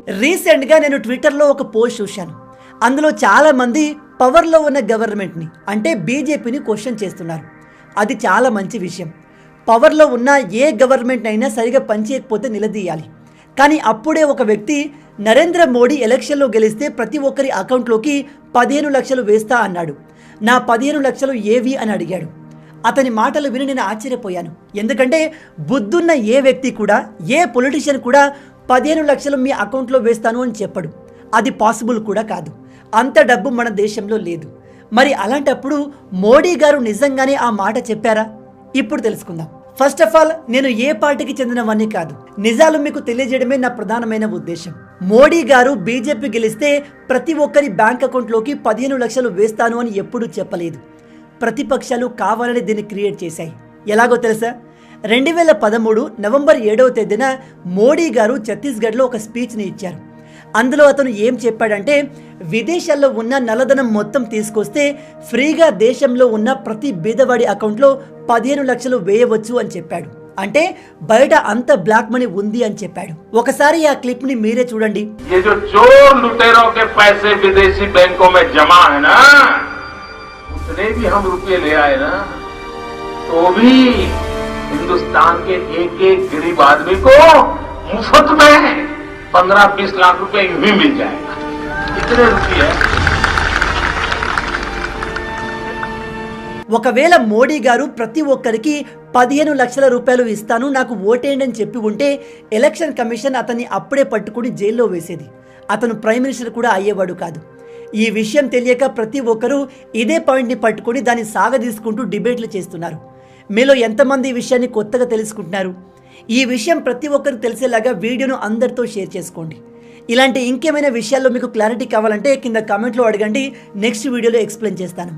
రీసెంట్గా నేను ట్విట్టర్లో ఒక పోస్ట్ చూశాను. అందులో చాలామంది పవర్లో ఉన్న గవర్నమెంట్ని అంటే బీజేపీని క్వశ్చన్ చేస్తున్నారు. అది చాలా మంచి విషయం. పవర్లో ఉన్న ఏ గవర్నమెంట్ అయినా సరిగా పనిచేయకపోతే నిలదీయాలి. కానీ అప్పుడే ఒక వ్యక్తి నరేంద్ర మోడీ ఎలక్షన్లో గెలిస్తే ప్రతి ఒక్కరి అకౌంట్లోకి 15 లక్షలు వేస్తా అన్నాడు. నా 15 లక్షలు ఏవి అని అడిగాడు. అతని మాటలు విని నేను ఆశ్చర్యపోయాను. ఎందుకంటే బుద్ధున్న ఏ వ్యక్తి కూడా, ఏ పొలిటీషియన్ కూడా 15 లక్షలు మీ అకౌంట్లో వేస్తాను అని చెప్పడు. అది పాసిబుల్ కూడా కాదు. అంత డబ్బు మన దేశంలో లేదు. మరి అలాంటప్పుడు మోడీ గారు నిజంగానే ఆ మాట చెప్పారా? ఇప్పుడు తెలుసుకుందాం. ఫస్ట్ ఆఫ్ ఆల్, నేను ఏ పార్టీకి చెందినవన్నీ కాదు, నిజాలు మీకు తెలియజేయడమే నా ప్రధానమైన ఉద్దేశం. మోడీ గారు బీజేపీ గెలిస్తే ప్రతి ఒక్కరి బ్యాంక్ అకౌంట్లోకి 15 లక్షలు వేస్తాను అని ఎప్పుడూ చెప్పలేదు. ప్రతిపక్షాలు కావాలని దీన్ని క్రియేట్ చేశాయి. ఎలాగో తెలుసా? 2013 నవంబర్ 7వ తేదీన మోడీ గారు ఛత్తీస్గఢ్లో ఒక స్పీచ్ని ఇచ్చారు. అందులో అతను ఏం చెప్పాడంటే, విదేశాల్లో ఉన్న నల్లధనం మొత్తం తీసుకొస్తే ఫ్రీగా దేశంలో ఉన్న ప్రతి బీదవాడి అకౌంట్లో 15 లక్షలు వేయవచ్చు అని చెప్పాడు. అంటే బయట అంత బ్లాక్ మనీ ఉంది అని చెప్పాడు. ఒకసారి ఆ క్లిప్ ని మీరే చూడండి. ये जो चोर लुटेरों के पैसे विदेशी बैंकों में जमा है ना, उतने भी हम रुपये ले आए ना, तो भी हिंदुस्तान के एक गरीब आदमी को मुफ्त में 15-20 लाख रुपए यूं ही मिल जाएगा. इतने रुपये. ఒకవేళ మోడీ గారు ప్రతి ఒక్కరికి 15 లక్షల రూపాయలు ఇస్తాను, నాకు ఓటేయండి అని చెప్పి ఉంటే ఎలక్షన్ కమిషన్ అతన్ని అప్పుడే పట్టుకుని జైల్లో వేసేది. అతను ప్రైమ్ మినిస్టర్ కూడా అయ్యేవాడు కాదు. ఈ విషయం తెలియక ప్రతి ఒక్కరూ ఇదే పాయింట్ని పట్టుకుని దాన్ని సాగదీసుకుంటూ డిబేట్లు చేస్తున్నారు. మీలో ఎంతమంది ఈ విషయాన్ని కొత్తగా తెలుసుకుంటున్నారు? ఈ విషయం ప్రతి ఒక్కరికి తెలిసేలాగా వీడియోను అందరితో షేర్ చేసుకోండి. ఇలాంటి ఇంకేమైనా విషయాల్లో మీకు క్లారిటీ కావాలంటే కింద కామెంట్లో అడగండి. నెక్స్ట్ వీడియోలో ఎక్స్ప్లెయిన్ చేస్తాను.